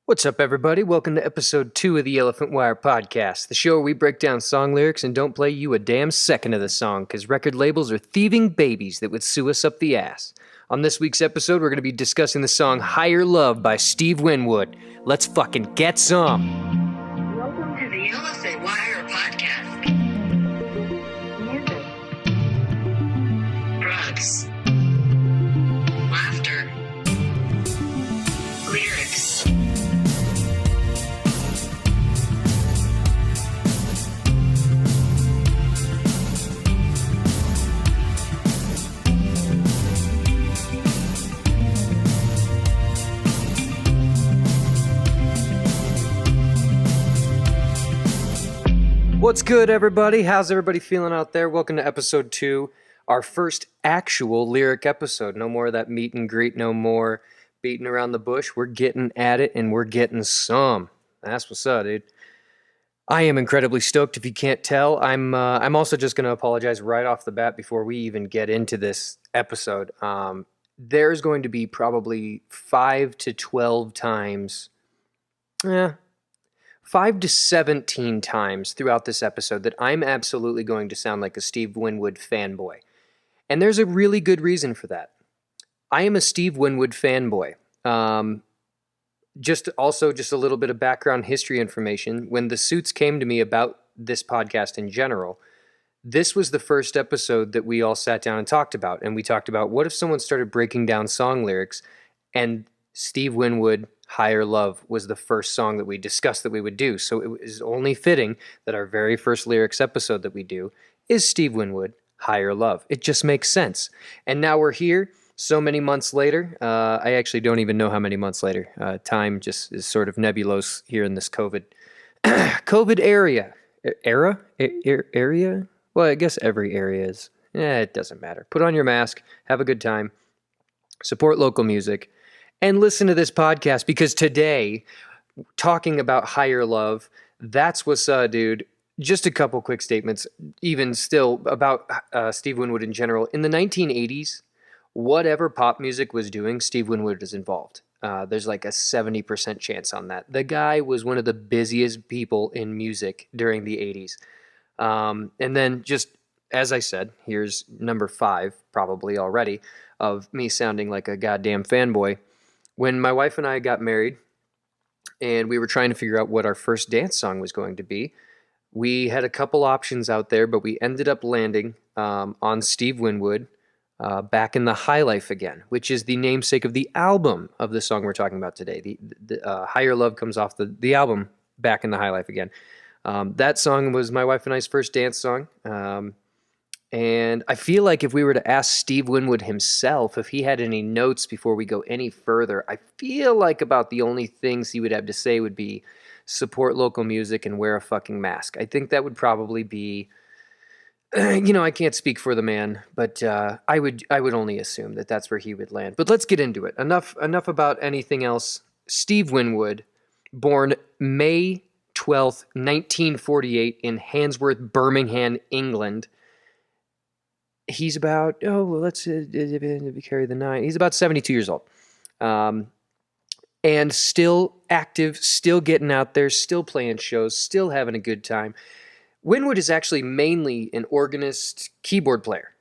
What's up, everybody? Welcome to episode 2 of the Elephant Wire podcast, the show where we break down song lyrics and don't play you a damn second of the song, because record labels are thieving babies that would sue us up the ass. On this week's episode, we're going to be discussing the song Higher Love by Steve Winwood. Let's fucking get some! Welcome to the Elephant Wire podcast. Music. Drugs. Laughter. Lyrics. What's good, everybody? How's everybody feeling out there? Welcome to episode 2, our first actual lyric episode. No more of that meet and greet, no more beating around the bush. We're getting at it, and we're getting some. That's what's up, dude. I am incredibly stoked. If you can't tell, I'm also just going to apologize right off the bat before we even get into this episode. There's going to be probably 5 to 12 times, 5 to 17 times throughout this episode that I'm absolutely going to sound like a Steve Winwood fanboy. And there's a really good reason for that. I am a Steve Winwood fanboy. Just a little bit of background history information. When the suits came to me about this podcast in general, this was the first episode that we all sat down and talked about. And we talked about, what if someone started breaking down song lyrics, and Steve Winwood, Higher Love, was the first song that we discussed that we would do. So it was only fitting that our very first lyrics episode that we do is Steve Winwood, Higher Love. It just makes sense. And now we're here so many months later. I actually don't even know how many months later. Time just is sort of nebulous here in this COVID area. Area? Well, I guess every area is. It doesn't matter. Put on your mask, have a good time, support local music, and listen to this podcast, because today, talking about Higher Love, that's what's up, dude. Just a couple quick statements, even still, about Steve Winwood in general. In the 1980s, whatever pop music was doing, Steve Winwood is involved. There's like a 70% chance on that. The guy was one of the busiest people in music during the 80s. And then, just as I said, here's number 5, probably already, of me sounding like a goddamn fanboy. When my wife and I got married and we were trying to figure out what our first dance song was going to be, we had a couple options out there, but we ended up landing on Steve Winwood, Back in the High Life Again, which is the namesake of the album of the song we're talking about today. The Higher Love comes off the album Back in the High Life Again. That song was my wife and I's first dance song. And I feel like if we were to ask Steve Winwood himself if he had any notes before we go any further, I feel like about the only things he would have to say would be support local music and wear a fucking mask. I think that would probably be, I can't speak for the man, but I would only assume that that's where he would land. But let's get into it. Enough about anything else. Steve Winwood, born May 12th, 1948 in Handsworth, Birmingham, England. He's about, let's carry the 9. He's about 72 years old. And still active, still getting out there, still playing shows, still having a good time. Winwood is actually mainly an organist, keyboard player,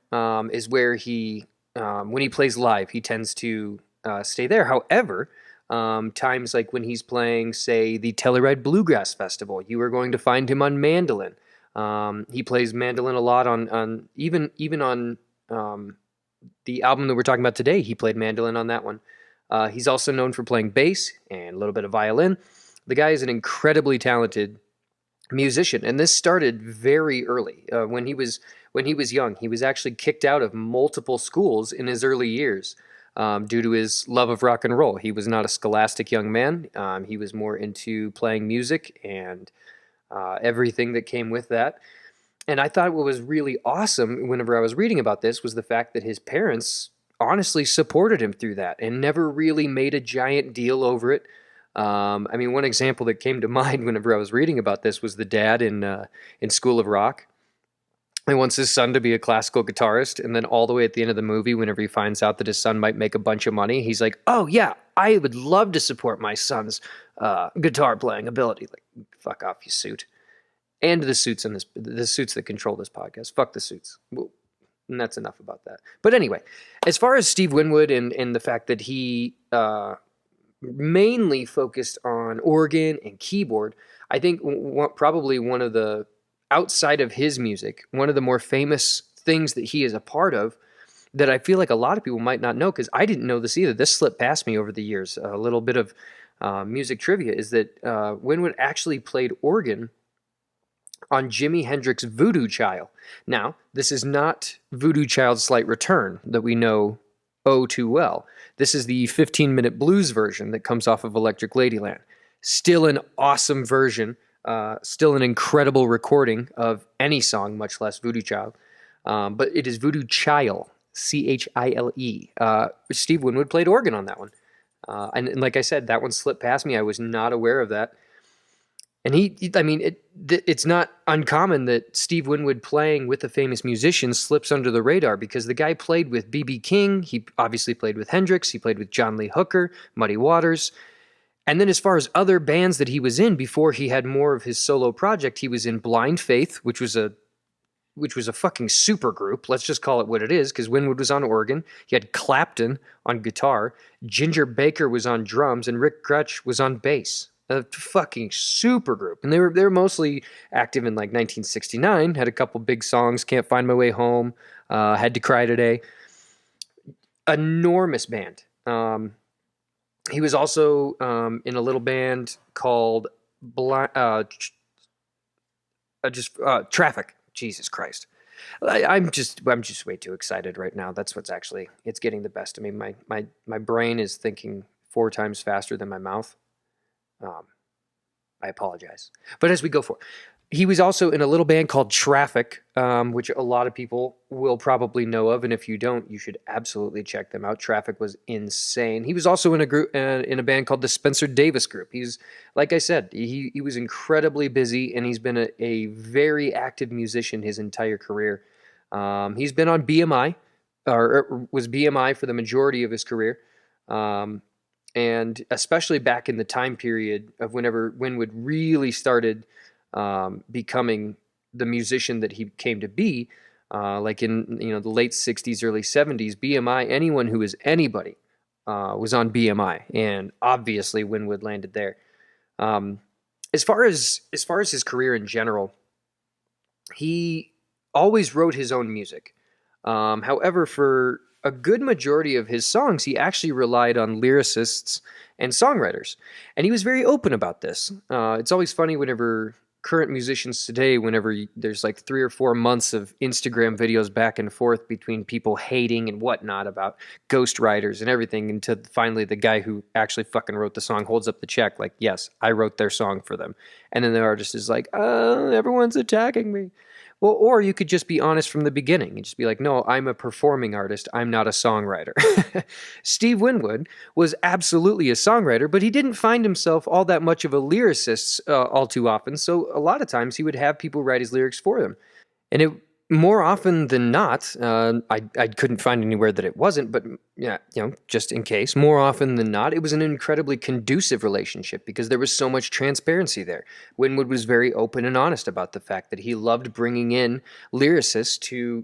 is where he, when he plays live, he tends to stay there. However, times like when he's playing, say, the Telluride Bluegrass Festival, you are going to find him on mandolin. He plays mandolin a lot on even on the album that we're talking about today. He played mandolin on that one. He's also known for playing bass and a little bit of violin. The guy is an incredibly talented musician, and this started very early. When he was young, he was actually kicked out of multiple schools in his early years due to his love of rock and roll. He was not a scholastic young man. He was more into playing music and everything that came with that. And I thought what was really awesome whenever I was reading about this was the fact that his parents honestly supported him through that and never really made a giant deal over it. One example that came to mind whenever I was reading about this was the dad in School of Rock. He wants his son to be a classical guitarist, and then all the way at the end of the movie, whenever he finds out that his son might make a bunch of money, he's like, oh yeah, I would love to support my son's guitar playing ability. Like, fuck off, you suit. And the suits that control this podcast. Fuck the suits. Well, and that's enough about that. But anyway, as far as Steve Winwood and the fact that he mainly focused on organ and keyboard, I think probably one of the, outside of his music, one of the more famous things that he is a part of that I feel like a lot of people might not know, because I didn't know this either. This slipped past me over the years. A little bit of music trivia is that Winwood actually played organ on Jimi Hendrix's Voodoo Child. Now, this is not Voodoo Child's Slight Return that we know oh too well. This is the 15-minute blues version that comes off of Electric Ladyland. Still an awesome version, still an incredible recording of any song, much less Voodoo Child. But it is Voodoo Child, Chile. Steve Winwood played organ on that one. And like I said, that one slipped past me. I was not aware of that. And it's not uncommon that Steve Winwood playing with a famous musician slips under the radar, because the guy played with B.B. King. He obviously played with Hendrix. He played with John Lee Hooker, Muddy Waters. And then as far as other bands that he was in before he had more of his solo project, he was in Blind Faith, which was a fucking super group. Let's just call it what it is, because Winwood was on organ. He had Clapton on guitar. Ginger Baker was on drums, and Rick Grutch was on bass. A fucking super group. And they were mostly active in like 1969, had a couple big songs, Can't Find My Way Home, Had to Cry Today. Enormous band. He was also in a little band called Traffic. Jesus Christ. I'm just way too excited right now. That's what's actually, it's getting the best of me. My brain is thinking 4 times faster than my mouth. I apologize. But as we go forward, he was also in a little band called Traffic, which a lot of people will probably know of, and if you don't, you should absolutely check them out. Traffic was insane. He was also in a group in a band called the Spencer Davis Group. He's, like I said, he was incredibly busy, and he's been a very active musician his entire career. He's been on BMI, or was BMI for the majority of his career. And especially back in the time period of whenever Winwood really started becoming the musician that he came to be, like in the late 60s, early 70s, BMI, anyone who was anybody was on BMI, and obviously Winwood landed there. As far as his career in general, he always wrote his own music. However, for a good majority of his songs, he actually relied on lyricists and songwriters. And he was very open about this. It's always funny whenever current musicians today, whenever there's like 3 or 4 months of Instagram videos back and forth between people hating and whatnot about ghostwriters and everything, until finally the guy who actually fucking wrote the song holds up the check like, yes, I wrote their song for them. And then the artist is like, everyone's attacking me. Well, or you could just be honest from the beginning and just be like, no, I'm a performing artist. I'm not a songwriter. Steve Winwood was absolutely a songwriter, but he didn't find himself all that much of a lyricist all too often. So a lot of times he would have people write his lyrics for him. And it, more often than not, I couldn't find anywhere that it wasn't, but yeah, just in case, more often than not, it was an incredibly conducive relationship because there was so much transparency there. Winwood was very open and honest about the fact that he loved bringing in lyricists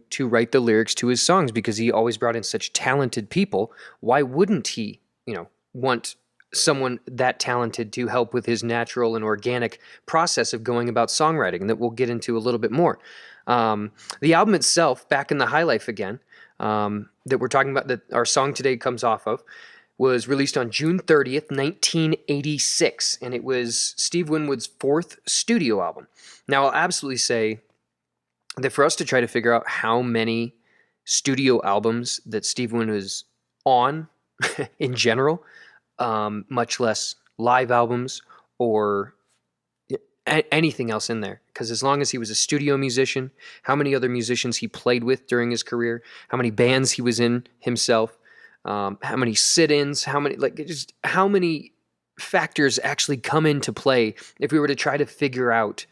to write the lyrics to his songs because he always brought in such talented people. Why wouldn't he, want someone that talented to help with his natural and organic process of going about songwriting that we'll get into a little bit more. The album itself, Back in the High Life Again, that we're talking about, that our song today comes off of, was released on June 30th, 1986, and it was Steve Winwood's 4th studio album. Now, I'll absolutely say that for us to try to figure out how many studio albums that Steve Winwood was on in general, much less live albums or anything else in there, because as long as he was a studio musician, how many other musicians he played with during his career, how many bands he was in himself, how many sit-ins, how many factors actually come into play if we were to try to figure out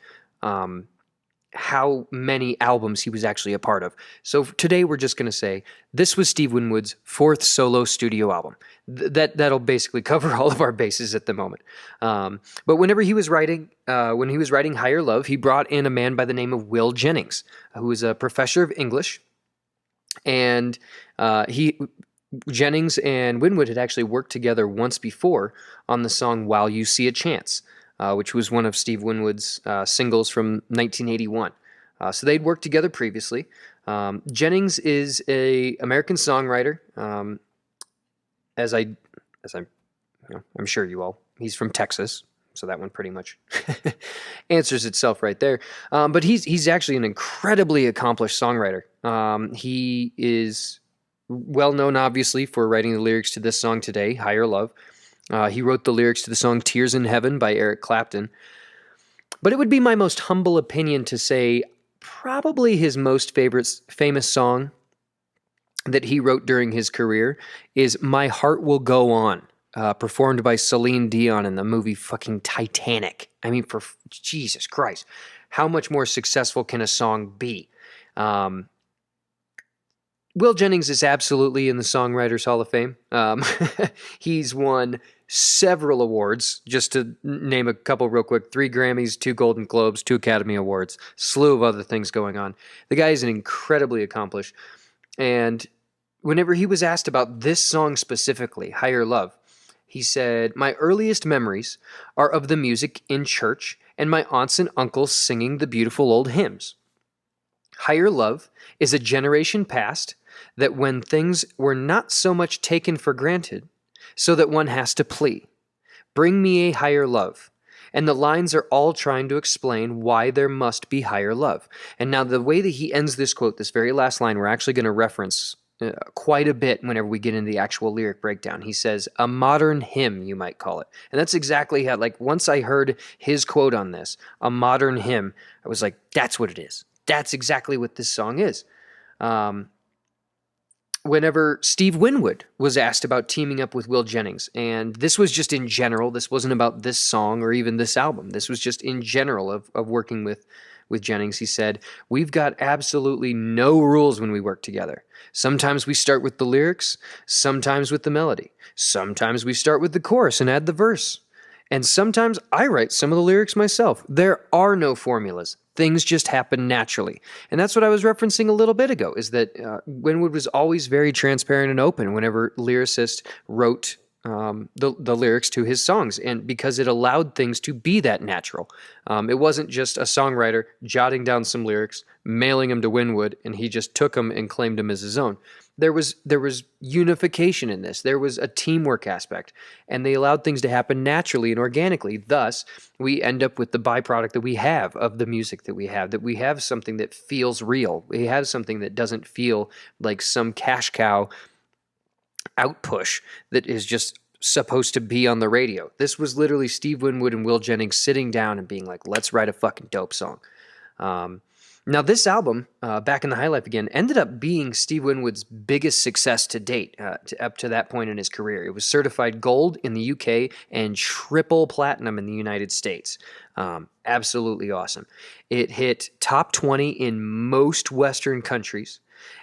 how many albums he was actually a part of. So today we're just going to say this was Steve Winwood's fourth solo studio album. That'll basically cover all of our bases at the moment. But whenever he was writing, when he was writing Higher Love, he brought in a man by the name of Will Jennings, who was a professor of English, and Jennings and Winwood had actually worked together once before on the song "While You See a Chance," which was one of Steve Winwood's singles from 1981. So they'd worked together previously. Jennings is an American songwriter, I'm sure you all. He's from Texas, so that one pretty much answers itself right there. But he's actually an incredibly accomplished songwriter. He is well known, obviously, for writing the lyrics to this song today, "Higher Love." He wrote the lyrics to the song "Tears in Heaven" by Eric Clapton. But it would be my most humble opinion to say probably his most famous song that he wrote during his career is "My Heart Will Go On," performed by Celine Dion in the movie fucking Titanic. I mean, for Jesus Christ, how much more successful can a song be? Will Jennings is absolutely in the Songwriters Hall of Fame. He's won several awards, just to name a couple real quick: 3 Grammys, 2 Golden Globes, 2 Academy Awards, slew of other things going on. The guy is an incredibly accomplished. And whenever he was asked about this song specifically, "Higher Love," he said, "My earliest memories are of the music in church and my aunts and uncles singing the beautiful old hymns. Higher love is a generation past that when things were not so much taken for granted, so that one has to plea, bring me a higher love. And the lines are all trying to explain why there must be higher love." And now the way that he ends this quote, this very last line, we're actually going to reference quite a bit whenever we get into the actual lyric breakdown. He says, "A modern hymn, you might call it." And that's exactly how, like, once I heard his quote on this, "a modern hymn," I was like, that's what it is. That's exactly what this song is. Whenever Steve Winwood was asked about teaming up with Will Jennings, and this was just in general, this wasn't about this song or even this album, this was just in general of working with Jennings, he said, "We've got absolutely no rules when we work together. Sometimes we start with the lyrics, sometimes with the melody. Sometimes we start with the chorus and add the verse. And sometimes I write some of the lyrics myself. There are no formulas. Things just happen naturally." And that's what I was referencing a little bit ago, is that Winwood was always very transparent and open whenever lyricists wrote the lyrics to his songs, and because it allowed things to be that natural. It wasn't just a songwriter jotting down some lyrics, mailing them to Winwood, and he just took them and claimed them as his own. There was unification in this. There was a teamwork aspect, and they allowed things to happen naturally and organically. Thus, we end up with the byproduct that we have of the music that we have something that feels real. We have something that doesn't feel like some cash cow outpush that is just supposed to be on the radio. This was literally Steve Winwood and Will Jennings sitting down and being like, let's write a fucking dope song. Now, this album, Back in the High Life Again, ended up being Steve Winwood's biggest success to date, up to that point in his career. It was certified gold in the UK and triple platinum in the United States. Absolutely awesome. It hit top 20 in most Western countries,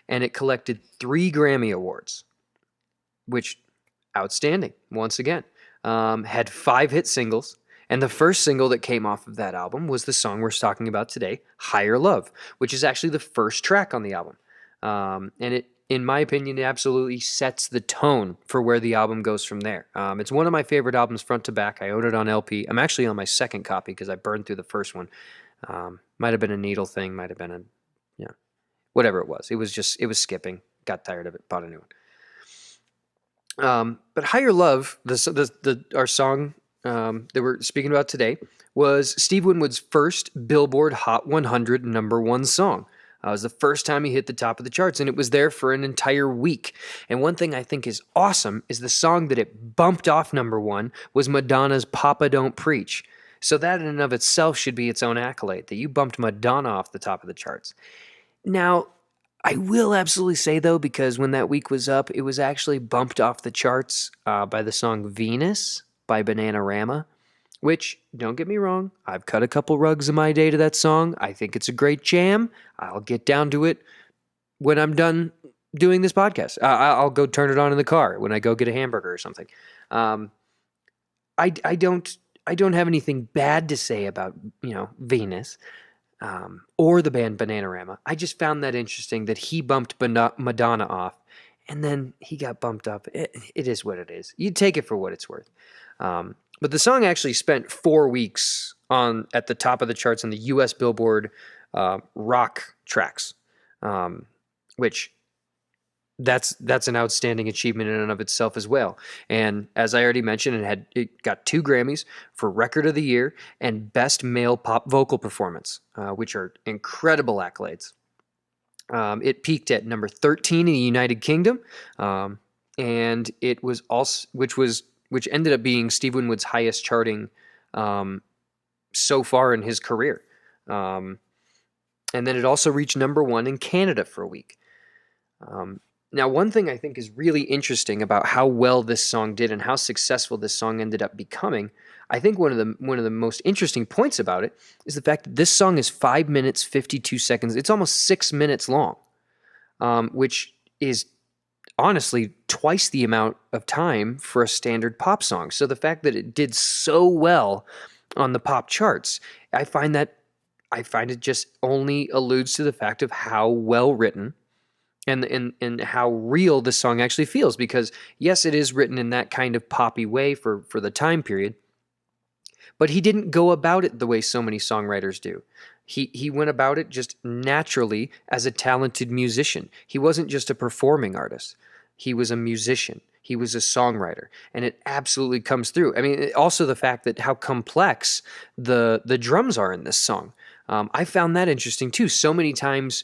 and it collected 3 Grammy Awards, which, outstanding, once again. Had 5 hit singles. And the first single that came off of that album was the song we're talking about today, "Higher Love," which is actually the first track on the album. And it, in my opinion, it absolutely sets the tone for where the album goes from there. It's one of my favorite albums front to back. I own it on LP. I'm actually on my second copy because I burned through the first one. Might have been a needle thing, might have been whatever it was. It was skipping. Got tired of it, bought a new one. But "Higher Love," our song that we're speaking about today, was Steve Winwood's first Billboard Hot 100 #1 song. It was the first time he hit the top of the charts, and it was there for an entire week. And one thing I think is awesome is the song that it bumped off #1 was Madonna's "Papa Don't Preach." So that in and of itself should be its own accolade, that you bumped Madonna off the top of the charts. Now, I will absolutely say, though, because when that week was up, it was actually bumped off the charts by the song "Venus" by Bananarama, which, don't get me wrong, I've cut a couple rugs in my day to that song. I think it's a great jam. I'll get down to it when I'm done doing this podcast. I'll go turn it on in the car when I go get a hamburger or something. Um, I don't have anything bad to say about Venus or the band Bananarama. I just found that interesting that he bumped Madonna off, and then he got bumped up. It is what it is. You take it for what it's worth. But the song actually spent 4 weeks at the top of the charts on the U.S. Billboard rock tracks, which that's an outstanding achievement in and of itself as well. And as I already mentioned, it got 2 Grammys for Record of the Year and Best Male Pop Vocal Performance, which are incredible accolades. It peaked at number 13 in the United Kingdom, and it was also which ended up being Steve Winwood's highest charting so far in his career. And then it also reached number 1 in Canada for a week. Now, one thing I think is really interesting about how well this song did and how successful this song ended up becoming, I think one of the most interesting points about it is the fact that this song is 5 minutes, 52 seconds. It's almost 6 minutes long, which is honestly twice the amount of time for a standard pop song. So the fact that it did so well on the pop charts, I find it just only alludes to the fact of how well written and how real this song actually feels, because yes, it is written in that kind of poppy way for the time period, but he didn't go about it the way so many songwriters do. He went about it just naturally as a talented musician. He wasn't just a performing artist. He was a musician. He was a songwriter, and it absolutely comes through. I mean, also the fact that how complex the drums are in this song. I found that interesting too. So many times,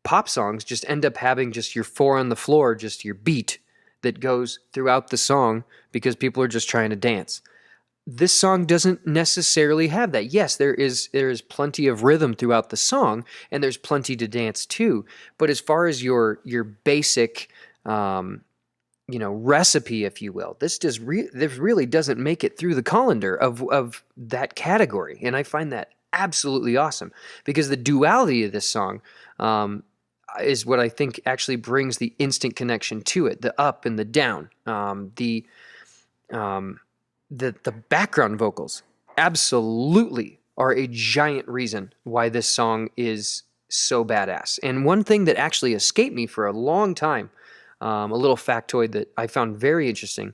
pop songs just end up having just your 4 on the floor, just your beat that goes throughout the song because people are just trying to dance. This song doesn't necessarily have that. Yes, there is plenty of rhythm throughout the song, and there's plenty to dance to. But as far as your basic, recipe, if you will, this really doesn't make it through the colander of that category, and I find that absolutely awesome because the duality of this song is what I think actually brings the instant connection to it. The up and the down, the background vocals absolutely are a giant reason why this song is so badass. And one thing that actually escaped me for a long time, a little factoid that I found very interesting,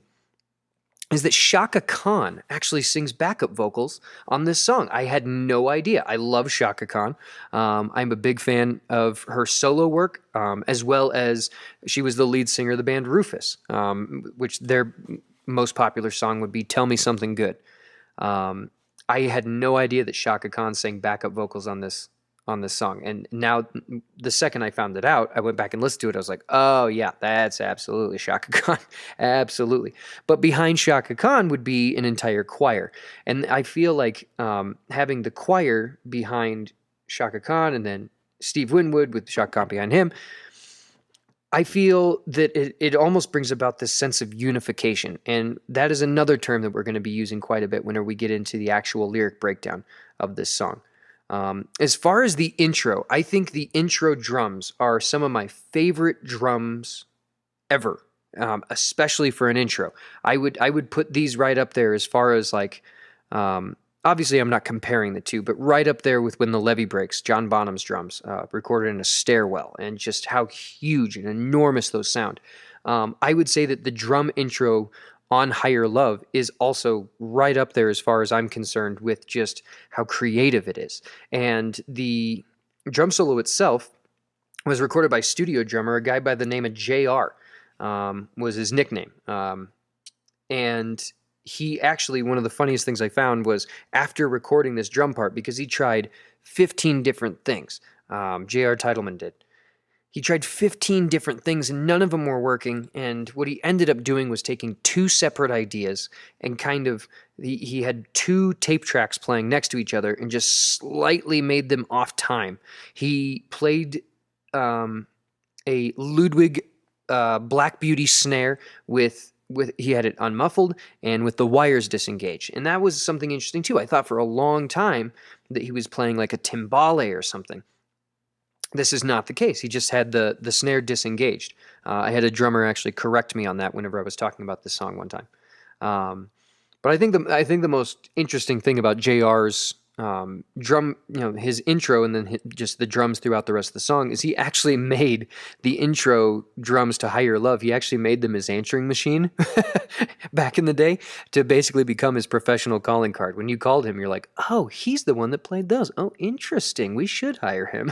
is that Shaka Khan actually sings backup vocals on this song. I had no idea. I love Shaka Khan. I'm a big fan of her solo work, as well as she was the lead singer of the band Rufus, which their most popular song would be Tell Me Something Good. I had no idea that Shaka Khan sang backup vocals on this song. And now, the second I found it out, I went back and listened to it. I was like, oh yeah, that's absolutely Shaka Khan. Absolutely. But behind Shaka Khan would be an entire choir. And I feel like having the choir behind Shaka Khan and then Steve Winwood with Shaka Khan behind him, I feel that it almost brings about this sense of unification. And that is another term that we're going to be using quite a bit whenever we get into the actual lyric breakdown of this song. As far as the intro, I think the intro drums are some of my favorite drums ever, especially for an intro. I would put these right up there as far as like, obviously I'm not comparing the two, but right up there with When the Levee Breaks, John Bonham's drums, recorded in a stairwell, and just how huge and enormous those sound. I would say that the drum intro on Higher Love is also right up there as far as I'm concerned with just how creative it is. And the drum solo itself was recorded by studio drummer, a guy by the name of JR, was his nickname. And he actually, one of the funniest things I found was after recording this drum part, because he tried 15 different things, J.R. Titleman did. He tried 15 different things and none of them were working. And what he ended up doing was taking 2 separate ideas and kind of, he had 2 tape tracks playing next to each other and just slightly made them off time. He played a Ludwig Black Beauty snare with he had it unmuffled and with the wires disengaged, and that was something interesting too. I thought for a long time that he was playing like a timbale or something. This is not the case. He just had the snare disengaged. I had a drummer actually correct me on that whenever I was talking about this song one time. But I think the most interesting thing about JR's drum, his intro and then just the drums throughout the rest of the song is he actually made the intro drums to Higher Love. He actually made them his answering machine back in the day to basically become his professional calling card. When you called him, you're like, oh, he's the one that played those. Oh, interesting. We should hire him.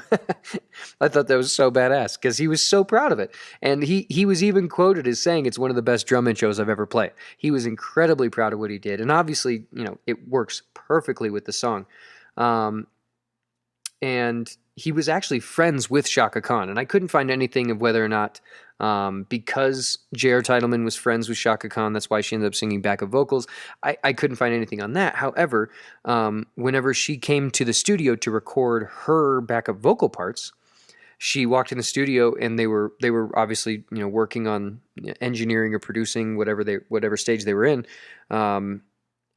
I thought that was so badass because he was so proud of it. And he was even quoted as saying it's one of the best drum intros I've ever played. He was incredibly proud of what he did. And obviously, it works perfectly with the song. And he was actually friends with Chaka Khan, and I couldn't find anything of whether or not, because J.R. Titleman was friends with Chaka Khan, that's why she ended up singing backup vocals. I couldn't find anything on that. However, whenever she came to the studio to record her backup vocal parts, she walked in the studio and they were obviously, working on engineering or producing whatever stage they were in.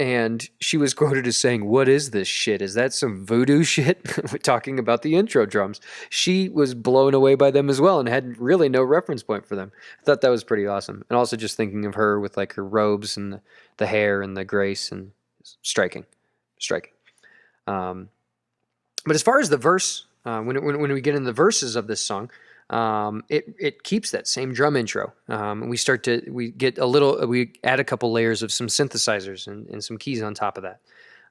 And she was quoted as saying, "What is this shit? Is that some voodoo shit?" Talking about the intro drums. She was blown away by them as well and had really no reference point for them. I thought that was pretty awesome. And also just thinking of her with like her robes and the hair and the grace and striking. But as far as the verse, when we get in the verses of this song, it keeps that same drum intro. We add a couple layers of some synthesizers and some keys on top of that.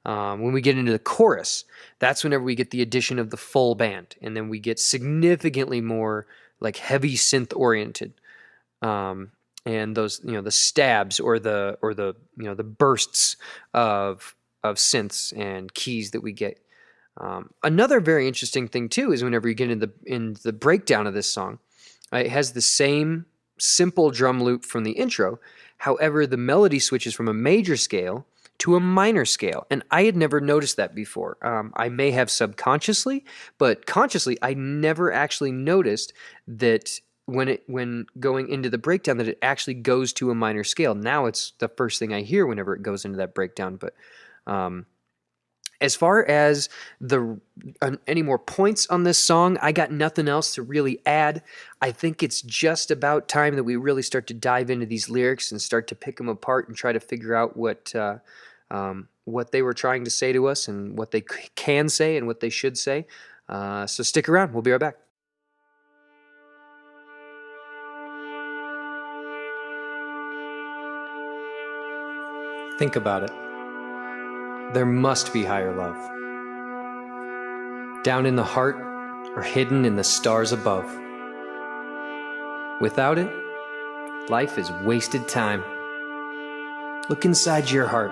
When we get into the chorus, that's whenever we get the addition of the full band, and then we get significantly more like heavy synth oriented. And those, the stabs or the bursts of synths and keys that we get. Another very interesting thing too is whenever you get in the breakdown of this song, it has the same simple drum loop from the intro. However, the melody switches from a major scale to a minor scale, and I had never noticed that before. I may have subconsciously, but consciously, I never actually noticed that when going into the breakdown that it actually goes to a minor scale. Now it's the first thing I hear whenever it goes into that breakdown, but. As far as any more points on this song, I got nothing else to really add. I think it's just about time that we really start to dive into these lyrics and start to pick them apart and try to figure out what they were trying to say to us and what they can say and what they should say. So stick around. We'll be right back. Think about it. There must be higher love. Down in the heart or hidden in the stars above. Without it, life is wasted time. Look inside your heart.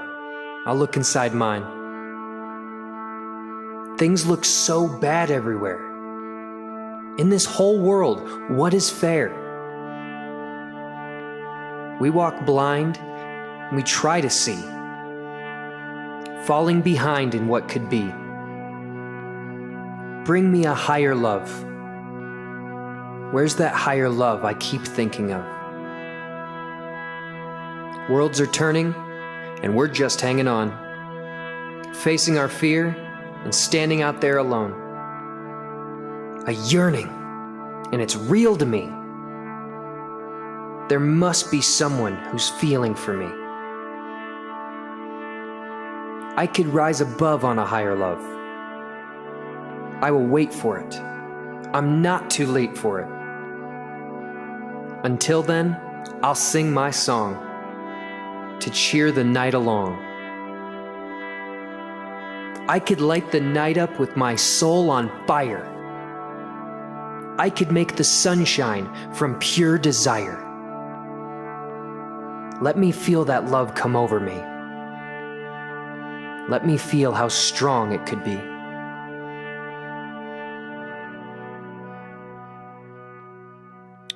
I'll look inside mine. Things look so bad everywhere. In this whole world, what is fair? We walk blind, and we try to see. Falling behind in what could be. Bring me a higher love. Where's that higher love I keep thinking of? Worlds are turning, and we're just hanging on. Facing our fear and standing out there alone. A yearning, and it's real to me. There must be someone who's feeling for me. I could rise above on a higher love. I will wait for it. I'm not too late for it. Until then, I'll sing my song to cheer the night along. I could light the night up with my soul on fire. I could make the sunshine from pure desire. Let me feel that love come over me. Let me feel how strong it could be.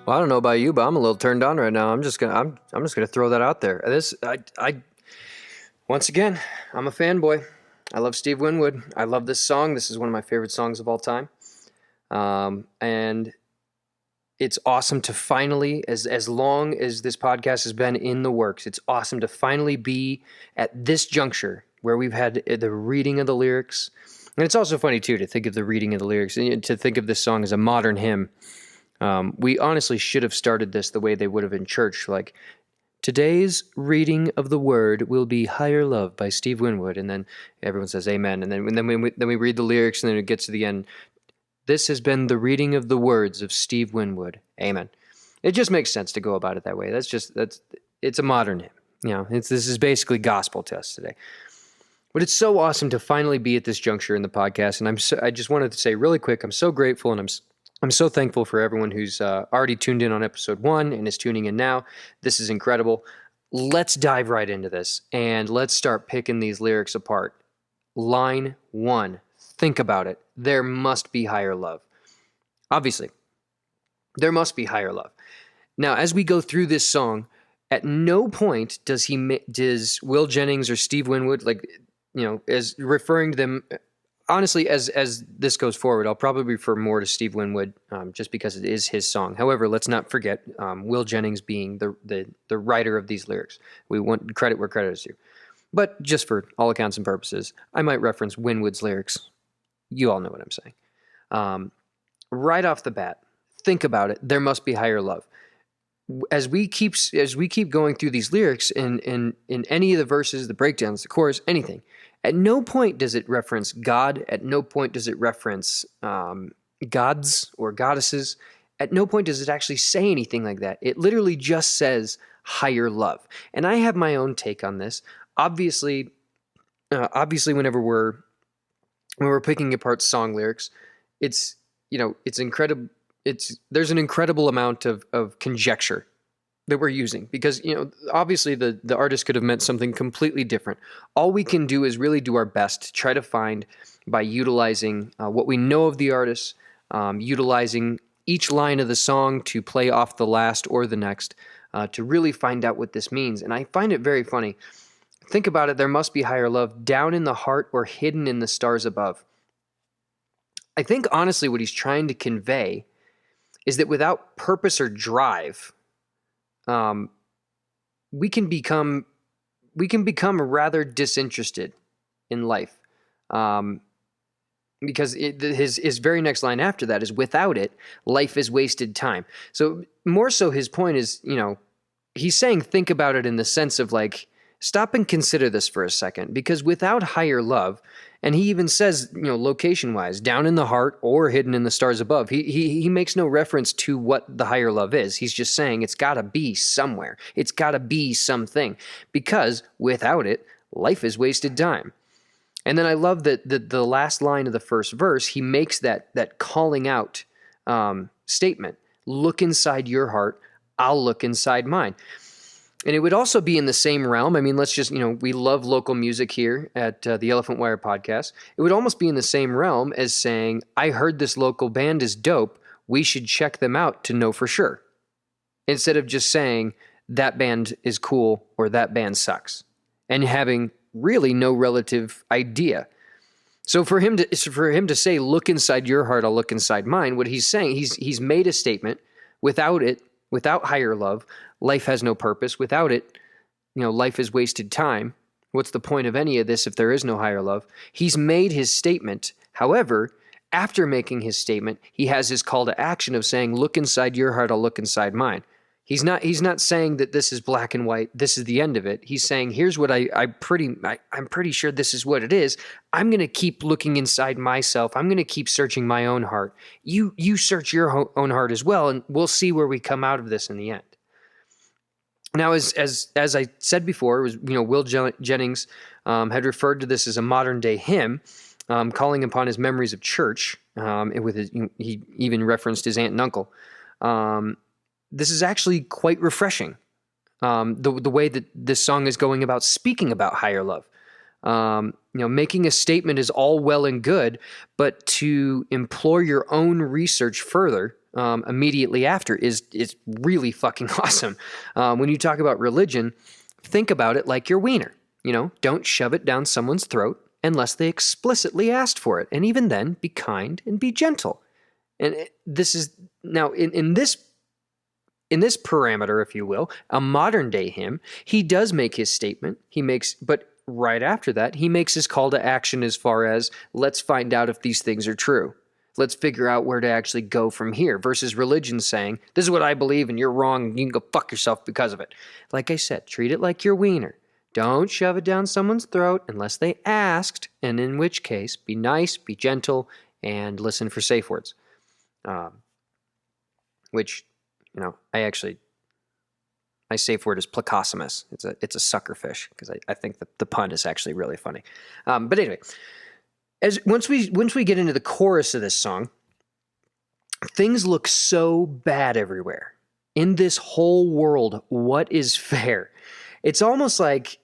Well, I don't know about you, but I'm a little turned on right now. I'm just gonna throw that out there. Once again, I'm a fanboy. I love Steve Winwood. I love this song. This is one of my favorite songs of all time. And it's awesome to finally, as long as this podcast has been in the works, it's awesome to finally be at this juncture where we've had the reading of the lyrics. And it's also funny, too, to think of the reading of the lyrics and to think of this song as a modern hymn. We honestly should have started this the way they would have in church, like, today's reading of the word will be Higher Love by Steve Winwood. And then everyone says amen. And then we read the lyrics, and then it gets to the end. This has been the reading of the words of Steve Winwood. Amen. It just makes sense to go about it that way. It's a modern hymn. You know, this is basically gospel to us today. But it's so awesome to finally be at this juncture in the podcast. And I just wanted to say really quick, I'm so grateful, and I'm so thankful for everyone who's already tuned in on episode 1 and is tuning in now. This is incredible. Let's dive right into this, and let's start picking these lyrics apart. Line 1. Think about it. There must be higher love. Obviously, there must be higher love. Now, as we go through this song, at no point does Will Jennings or Steve Winwood, as referring to them. Honestly, as this goes forward, I'll probably refer more to Steve Winwood, just because it is his song. However, let's not forget Will Jennings being the writer of these lyrics. We want credit where credit is due. But just for all accounts and purposes, I might reference Winwood's lyrics. You all know what I'm saying. Right off the bat, think about it. There must be higher love. As we keep going through these lyrics in any of the verses, the breakdowns, the chorus, anything, at no point does it reference God. At no point does it reference gods or goddesses. At no point does it actually say anything like that. It literally just says higher love. And I have my own take on this. Obviously, whenever we're picking apart song lyrics, it's incredible. There's an incredible amount of conjecture that we're using, because obviously the artist could have meant something completely different. All we can do is really do our best to try to find, by utilizing what we know of the artist, utilizing each line of the song to play off the last or the next, to really find out what this means. And I find it very funny. Think about it. There must be higher love down in the heart or hidden in the stars above. I think honestly what he's trying to convey is that without purpose or drive, we can become rather disinterested in life. Because his very next line after that is, without it, life is wasted time. So more so his point is, he's saying think about it in the sense of like, stop and consider this for a second, because without higher love, and he even says, location-wise, down in the heart or hidden in the stars above, he makes no reference to what the higher love is. He's just saying it's got to be somewhere. It's got to be something, because without it, life is wasted time. And then I love that the last line of the first verse, he makes that calling out statement. Look inside your heart, I'll look inside mine. And it would also be in the same realm. I mean, let's just, we love local music here at the Elephant Wire podcast. It would almost be in the same realm as saying, I heard this local band is dope. We should check them out to know for sure. Instead of just saying that band is cool or that band sucks, and having really no relative idea. So for him to say, look inside your heart, I'll look inside mine, what he's saying, he's made a statement. Without higher love, life has no purpose. Without it, life is wasted time. What's the point of any of this if there is no higher love? He's made his statement. However, after making his statement, he has his call to action of saying, look inside your heart, I'll look inside mine. He's not saying that this is black and white, this is the end of it. He's saying, here's what I'm pretty sure this is what it is. I'm going to keep looking inside myself. I'm going to keep searching my own heart. You search your own heart as well, and we'll see where we come out of this in the end. Now, as I said before, it was, Will Jennings had referred to this as a modern day hymn, calling upon his memories of church. He even referenced his aunt and uncle. This is actually quite refreshing. The way that this song is going about speaking about higher love. Making a statement is all well and good, but to implore your own research further immediately after is really fucking awesome. When you talk about religion, think about it like your wiener. Don't shove it down someone's throat unless they explicitly asked for it. And even then, be kind and be gentle. And this is now in this in this parameter, if you will, a modern day hymn, he does make his statement. But right after that, he makes his call to action as far as, let's find out if these things are true. Let's figure out where to actually go from here, versus religion saying, this is what I believe and you're wrong. You can go fuck yourself because of it. Like I said, treat it like your wiener. Don't shove it down someone's throat unless they asked, and in which case, be nice, be gentle, and listen for safe words. Which, my safe word is placosimus. It's a suckerfish, because I think that the pun is actually really funny. But anyway, once we get into the chorus of this song, things look so bad everywhere. In this whole world, what is fair? It's almost like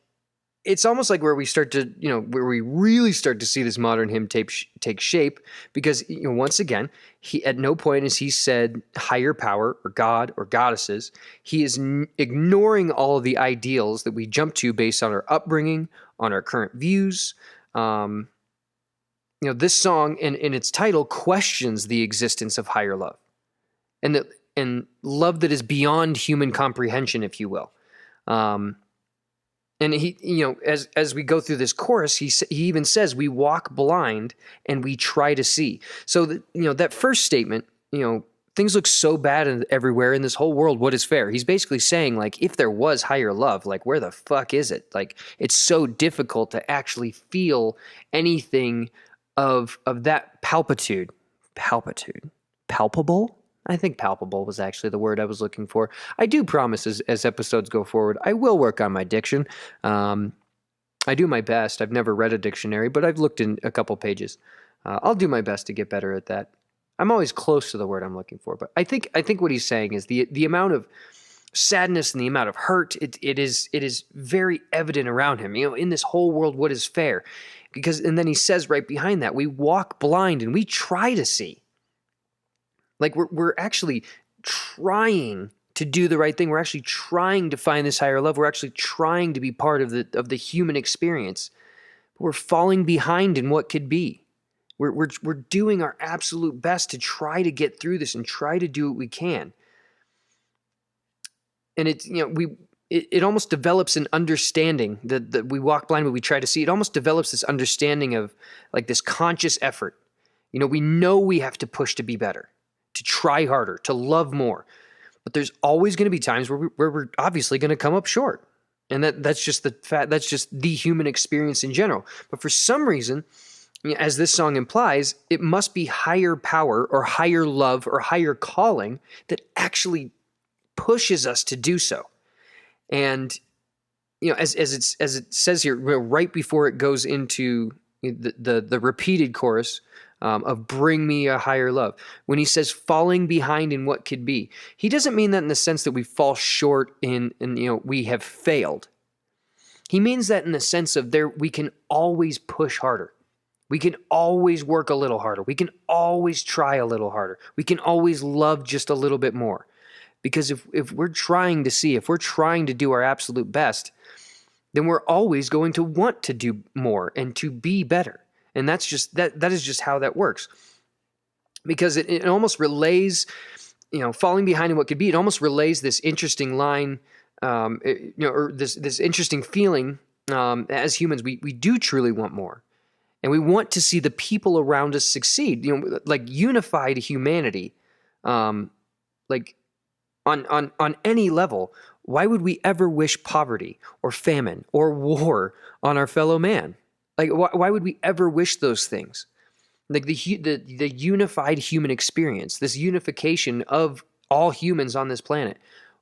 where we start to, where we really start to see this modern hymn take shape, because once again, he at no point has he said higher power or God or goddesses. He is ignoring all of the ideals that we jump to based on our upbringing, on our current views. This song in its title questions the existence of higher love, and love that is beyond human comprehension, if you will. And he, as we go through this chorus, he even says we walk blind and we try to see. So that first statement, things look so bad everywhere in this whole world. What is fair? He's basically saying, like, if there was higher love, like, where the fuck is it? Like, it's so difficult to actually feel anything of that palpable. I think palpable was actually the word I was looking for. I do promise as episodes go forward, I will work on my diction. I do my best. I've never read a dictionary, but I've looked in a couple pages. I'll do my best to get better at that. I'm always close to the word I'm looking for, but I think what he's saying is the amount of sadness and the amount of hurt, it is very evident around him. In this whole world, what is fair? And then he says right behind that, we walk blind and we try to see. Like we're actually trying to do the right thing. We're actually trying to find this higher love. We're actually trying to be part of the human experience. But we're falling behind in what could be. We're doing our absolute best to try to get through this and try to do what we can. And it almost develops an understanding that we walk blind, but we try to see. It almost develops this understanding of like this conscious effort. We know we have to push to be better, to try harder, to love more. But there's always going to be times where we're obviously going to come up short. And that's just the fact, that's just the human experience in general. But for some reason, as this song implies, it must be higher power or higher love or higher calling that actually pushes us to do so. And as it says here, right before it goes into the repeated chorus, of bring me a higher love. When he says falling behind in what could be, he doesn't mean that in the sense that we fall short in we have failed. He means that in the sense of we can always push harder. We can always work a little harder. We can always try a little harder. We can always love just a little bit more. Because if we're trying to see, if we're trying to do our absolute best, then we're always going to want to do more and to be better. And that's just that is just how that works. Because it almost relays, falling behind in what could be, it almost relays this interesting line, or this interesting feeling. As humans, we do truly want more. And we want to see the people around us succeed, like unified humanity, like on any level. Why would we ever wish poverty or famine or war on our fellow man? Like, why would we ever wish those things? Like the unified human experience, this unification of all humans on this planet.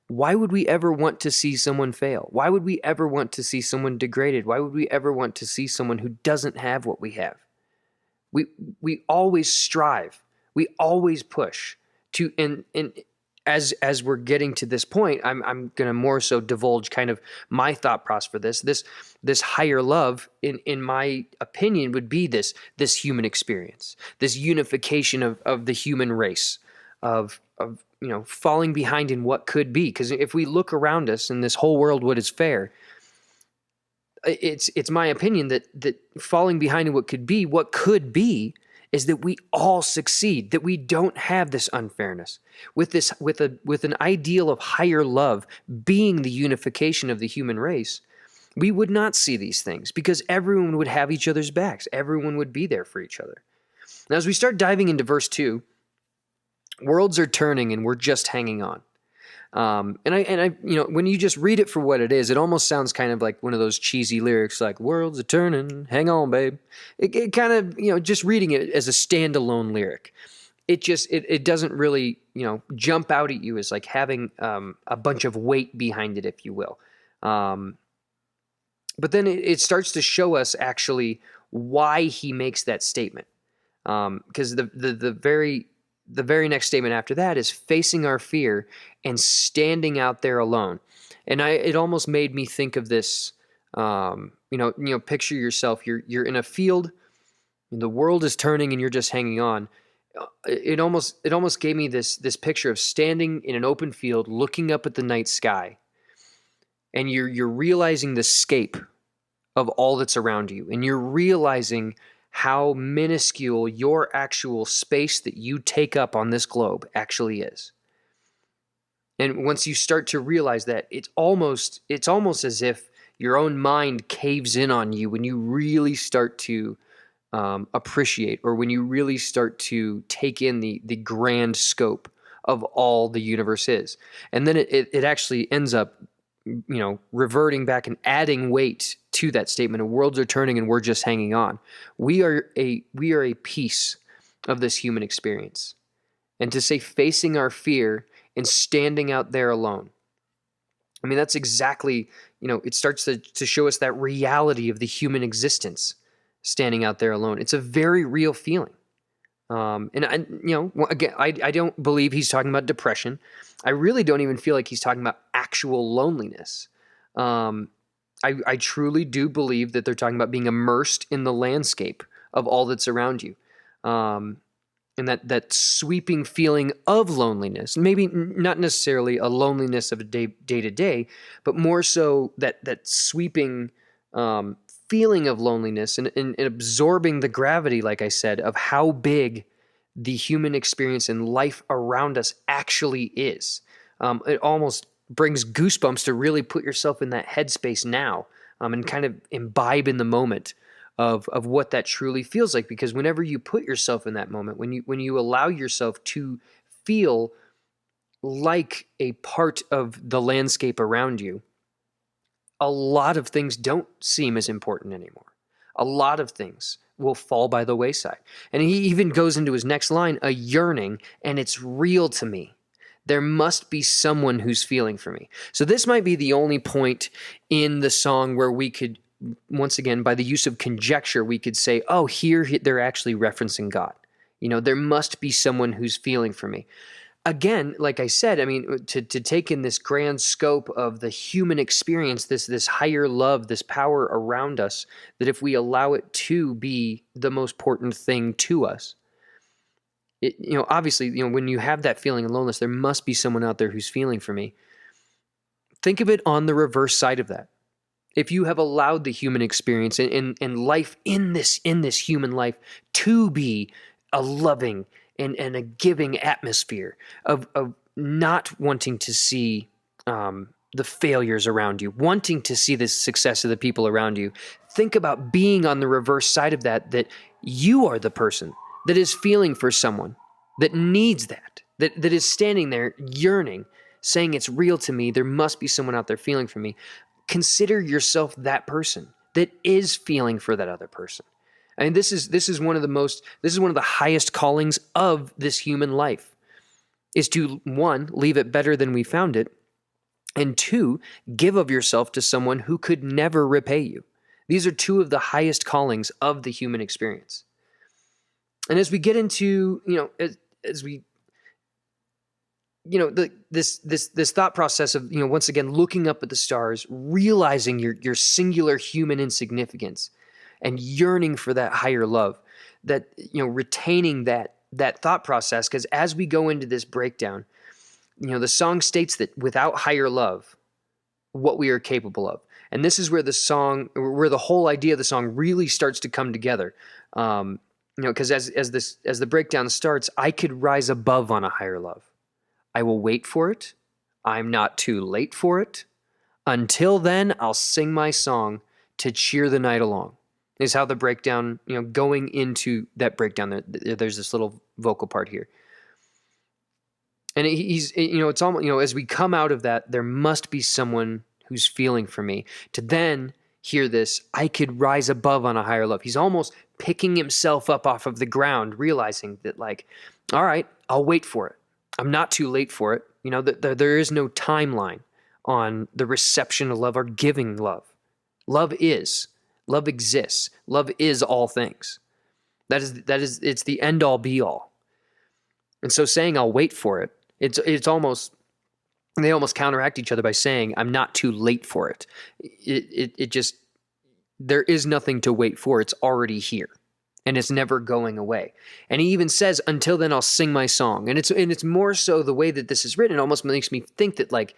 Why would we ever want to see someone fail? Why would we ever want to see someone degraded? Why would we ever want to see someone who doesn't have what we have? We always strive. We always push to, and as we're getting to this point, I'm going to more so divulge kind of my thought process for this higher love, in my opinion, would be this human experience, this unification of the human race, of falling behind in what could be. Because if we look around us in this whole world, what is fair, it's my opinion that falling behind in what could be is that we all succeed, that we don't have this unfairness. With an ideal of higher love being the unification of the human race, we would not see these things because everyone would have each other's backs. Everyone would be there for each other. Now, as we start diving into verse 2, worlds are turning and we're just hanging on. And I, when you just read it for what it is, it almost sounds kind of like one of those cheesy lyrics, like "Worlds are turning, hang on, babe." It kind of, just reading it as a standalone lyric, it doesn't really, jump out at you as like having a bunch of weight behind it, if you will. But then it starts to show us actually why he makes that statement, because the very next statement after that is facing our fear and standing out there alone. And it almost made me think of this, picture yourself, you're in a field, and the world is turning and you're just hanging on. It almost gave me this picture of standing in an open field, looking up at the night sky, and you're realizing the scape of all that's around you, and you're realizing how minuscule your actual space that you take up on this globe actually is. And once you start to realize that, it's almost as if your own mind caves in on you when you really start to appreciate, or when you really start to take in the grand scope of all the universe is. And then it actually ends up, reverting back and adding weight to that statement of worlds are turning and we're just hanging on. We are a piece of this human experience. And to say facing our fear and standing out there alone, I mean, that's exactly, it starts to show us that reality of the human existence, standing out there alone. It's a very real feeling. Again, I don't believe he's talking about depression. I really don't even feel like he's talking about actual loneliness. I truly do believe that they're talking about being immersed in the landscape of all that's around you. And that sweeping feeling of loneliness, maybe not necessarily a loneliness of a day to day, but more so that sweeping feeling of loneliness and absorbing the gravity, like I said, of how big the human experience and life around us actually is. It almost brings goosebumps to really put yourself in that headspace now, and kind of imbibe in the moment of what that truly feels like. Because whenever you put yourself in that moment, when you allow yourself to feel like a part of the landscape around you, a lot of things don't seem as important anymore. A lot of things will fall by the wayside. And he even goes into his next line, a yearning, and it's real to me. There must be someone who's feeling for me. So this might be the only point in the song where we could, once again, by the use of conjecture, we could say, oh, here they're actually referencing God. There must be someone who's feeling for me. Again, like I said, I mean, to take in this grand scope of the human experience, this higher love, this power around us, that if we allow it to be the most important thing to us, obviously, when you have that feeling of loneliness, there must be someone out there who's feeling for me. Think of it on the reverse side of that. If you have allowed the human experience and life in this human life to be a loving and a giving atmosphere of not wanting to see the failures around you, wanting to see the success of the people around you, think about being on the reverse side of that you are the person that is feeling for someone that needs that is standing there yearning, saying it's real to me, there must be someone out there feeling for me. Consider yourself that person that is feeling for that other person. I mean, this is one of the highest callings of this human life, is to, one, leave it better than we found it, and two, give of yourself to someone who could never repay you. These are two of the highest callings of the human experience. And as we get into, as we, this thought process of, once again, looking up at the stars, realizing your singular human insignificance, and yearning for that higher love, that, retaining that thought process, because as we go into this breakdown, the song states that without higher love, what we are capable of. And this is where the whole idea of the song really starts to come together. because as the breakdown starts, I could rise above on a higher love. I will wait for it. I'm not too late for it. Until then, I'll sing my song to cheer the night along. Is how the breakdown, going into that breakdown, there's this little vocal part here. And it's almost, as we come out of that, there must be someone who's feeling for me. To then hear this, I could rise above on a higher love. He's almost picking himself up off of the ground, realizing that, like, all right, I'll wait for it. I'm not too late for it. There is no timeline on the reception of love or giving love. Love is. Love exists. Love is all things. It's the end all be all. And so saying I'll wait for it, it's almost, they almost counteract each other by saying I'm not too late for it. It just, there is nothing to wait for. It's already here. And it's never going away. And he even says, until then I'll sing my song. And it's more so the way that this is written, it almost makes me think that, like,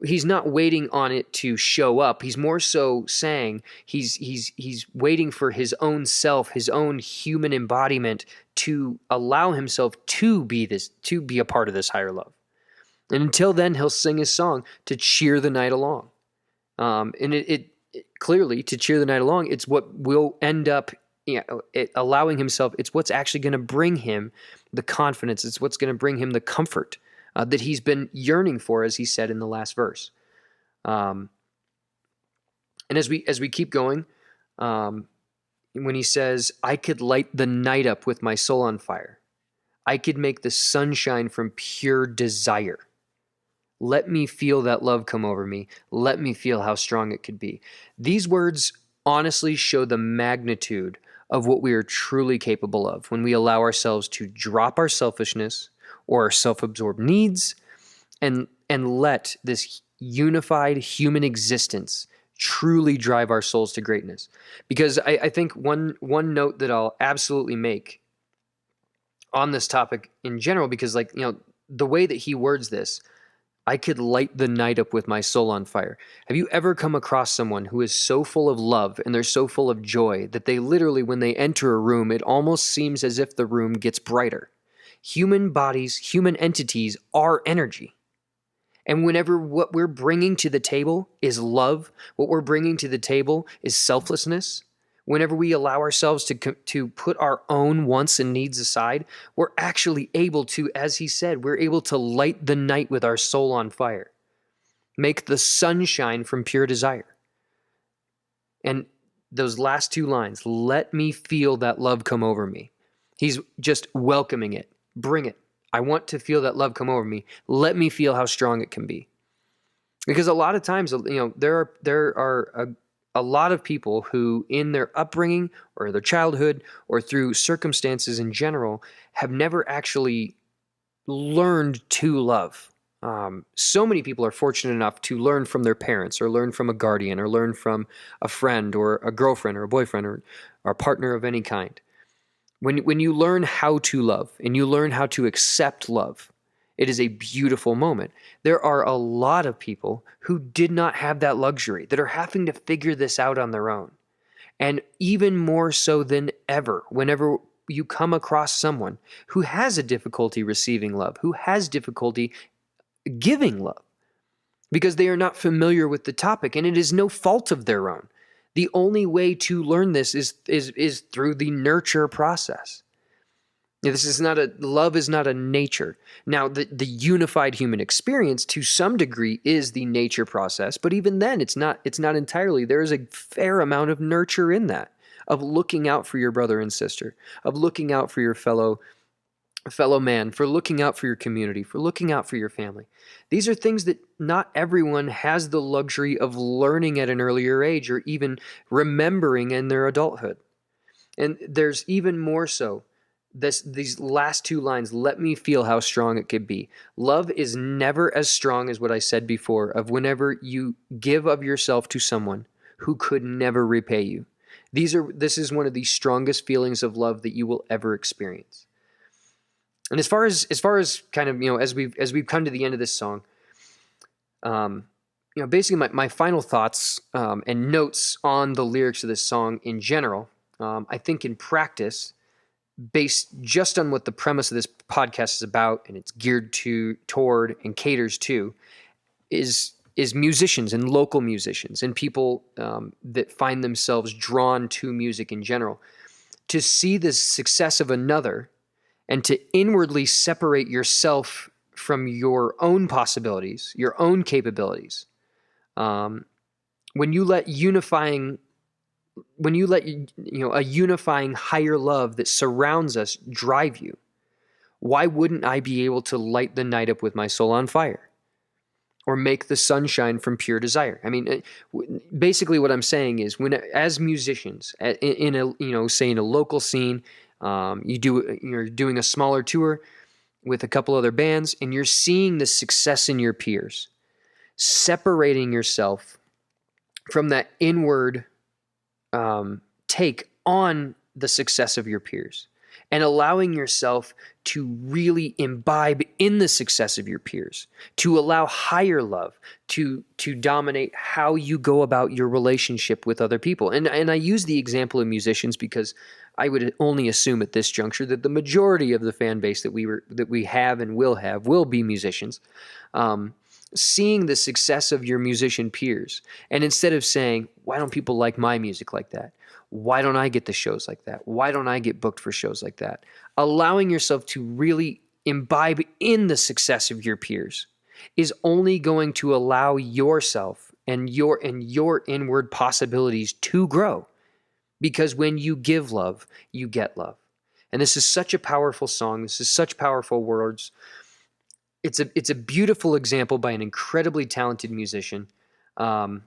he's not waiting on it to show up. He's more so saying he's waiting for his own self, his own human embodiment to allow himself to be a part of this higher love. And until then, he'll sing his song to cheer the night along. And it clearly, to cheer the night along, it's what will end up allowing himself. It's what's actually going to bring him the confidence. It's what's going to bring him the comfort that he's been yearning for, as he said in the last verse. And as we keep going, when he says, I could light the night up with my soul on fire. I could make the sunshine from pure desire. Let me feel that love come over me. Let me feel how strong it could be. These words honestly show the magnitude of what we are truly capable of when we allow ourselves to drop our selfishness or our self-absorbed needs and let this unified human existence truly drive our souls to greatness. Because I think one note that I'll absolutely make on this topic in general, because, like, the way that he words this, I could light the night up with my soul on fire. Have you ever come across someone who is so full of love and they're so full of joy that they literally, when they enter a room, it almost seems as if the room gets brighter? Human bodies, human entities are energy. And whenever what we're bringing to the table is love, what we're bringing to the table is selflessness, whenever we allow ourselves to put our own wants and needs aside, we're actually able to, as he said, we're able to light the night with our soul on fire, make the sunshine from pure desire. And those last two lines, let me feel that love come over me. He's just welcoming it. Bring it. I want to feel that love come over me. Let me feel how strong it can be. Because a lot of times, there are a lot of people who, in their upbringing or their childhood or through circumstances in general, have never actually learned to love. So many people are fortunate enough to learn from their parents, or learn from a guardian, or learn from a friend or a girlfriend or a boyfriend or a partner of any kind. When you learn how to love and you learn how to accept love, it is a beautiful moment. There are a lot of people who did not have that luxury, that are having to figure this out on their own. And even more so than ever, whenever you come across someone who has a difficulty receiving love, who has difficulty giving love, because they are not familiar with the topic, and it is no fault of their own. The only way to learn this is through the nurture process. Love is not a nature. Now, the unified human experience, to some degree, is the nature process, but even then, it's not entirely. There is a fair amount of nurture in that, of looking out for your brother and sister, of looking out for your fellow man, for looking out for your community, for looking out for your family. These are things that not everyone has the luxury of learning at an earlier age, or even remembering in their adulthood. And there's even more so, these last two lines, let me feel how strong it could be. Love is never as strong as what I said before, of whenever you give of yourself to someone who could never repay you. This is one of the strongest feelings of love that you will ever experience. And as far as kind of, as we've come to the end of this song, basically my final thoughts and notes on the lyrics of this song in general, I think in practice, based just on what the premise of this podcast is about, and it's geared toward and caters to, is musicians and local musicians and people that find themselves drawn to music in general. To see the success of another and to inwardly separate yourself from your own possibilities, your own capabilities. When you let a unifying higher love that surrounds us drive you, why wouldn't I be able to light the night up with my soul on fire? Or make the sunshine from pure desire. I mean, basically what I'm saying is, as musicians in a local scene, you're doing a smaller tour with a couple other bands, and you're seeing the success in your peers, separating yourself from that inward take on the success of your peers, and allowing yourself to really imbibe in the success of your peers, to allow higher love to dominate how you go about your relationship with other people. And I use the example of musicians because I would only assume at this juncture that the majority of the fan base that we have and will be musicians. Seeing the success of your musician peers, and instead of saying, why don't people like my music like that? Why don't I get the shows like that? Why don't I get booked for shows like that? Allowing yourself to really imbibe in the success of your peers is only going to allow yourself and your inward possibilities to grow. Because when you give love, you get love. And this is such a powerful song. This is such powerful words. It's a beautiful example by an incredibly talented musician. And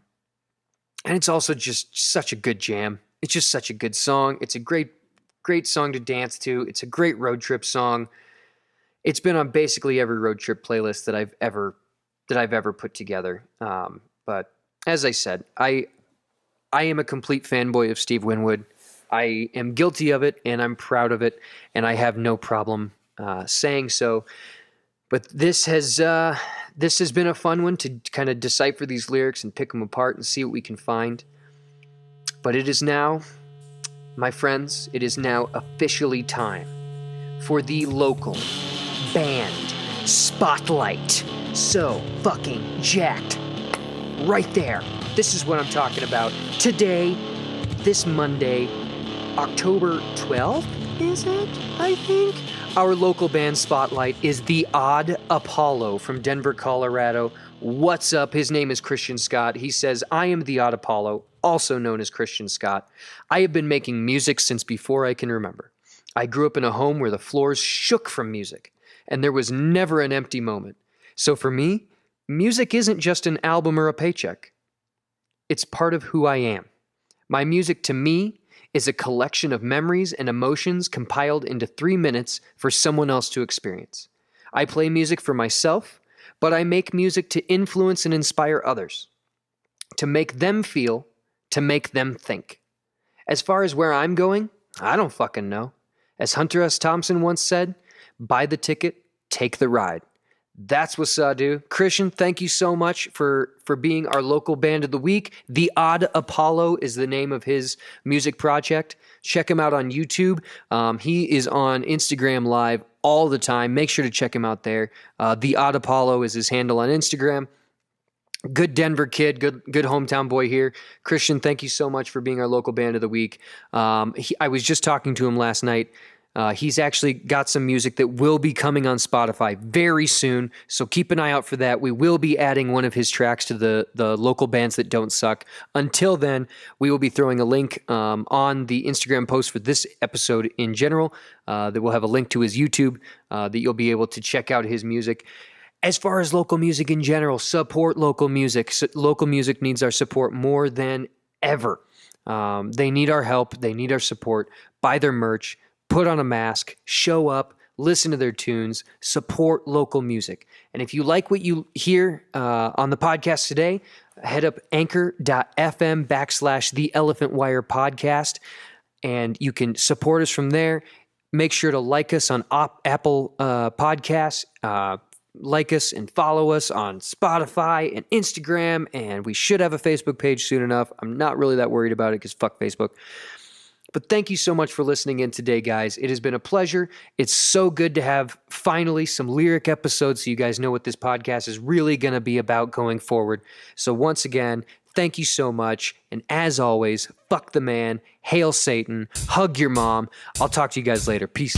it's also just such a good jam. It's just such a good song. It's a great song to dance to. It's a great road trip song. It's been on basically every road trip playlist that I've ever put together. But as I said, I am a complete fanboy of Steve Winwood. I am guilty of it, and I'm proud of it, and I have no problem saying so. But this has been a fun one to kind of decipher these lyrics and pick them apart and see what we can find. But it is now, my friends, it is now officially time for the local band spotlight. So fucking jacked. Right there. This is what I'm talking about. Today, this Monday, October 12th, is it? I think. Our local band spotlight is The Odd Apollo from Denver, Colorado. What's up? His name is Christian Scott. He says, I am The Odd Apollo, also known as Christian Scott. I have been making music since before I can remember. I grew up in a home where the floors shook from music, and there was never an empty moment. So for me, music isn't just an album or a paycheck. It's part of who I am. My music, to me, is a collection of memories and emotions compiled into 3 minutes for someone else to experience. I play music for myself, but I make music to influence and inspire others, to make them feel, to make them think. As far as where I'm going, I don't fucking know. As Hunter S. Thompson once said, buy the ticket, take the ride. That's what's up, dude. Christian, thank you so much for being our local band of the week. The Odd Apollo is the name of his music project. Check him out on YouTube. He is on Instagram Live all the time. Make sure to check him out there. The Odd Apollo is his handle on Instagram. Good Denver kid, good hometown boy here. Christian, thank you so much for being our local band of the week. I was just talking to him last night. He's actually got some music that will be coming on Spotify very soon, so keep an eye out for that. We will be adding one of his tracks to the local bands that don't suck. Until then, we will be throwing a link on the Instagram post for this episode in general. That will have a link to his YouTube that you'll be able to check out his music. As far as local music in general, support local music. Local music needs our support more than ever. They need our help. They need our support. Buy their merch. Put on a mask, show up, listen to their tunes, support local music. And if you like what you hear on the podcast today, head up anchor.fm/The Elephant Wire Podcast, and you can support us from there. Make sure to like us on Apple Podcasts, like us and follow us on Spotify and Instagram, and we should have a Facebook page soon enough. I'm not really that worried about it because fuck Facebook. But thank you so much for listening in today, guys. It has been a pleasure. It's so good to have finally some lyric episodes so you guys know what this podcast is really going to be about going forward. So once again, thank you so much. And as always, fuck the man, hail Satan, hug your mom. I'll talk to you guys later. Peace.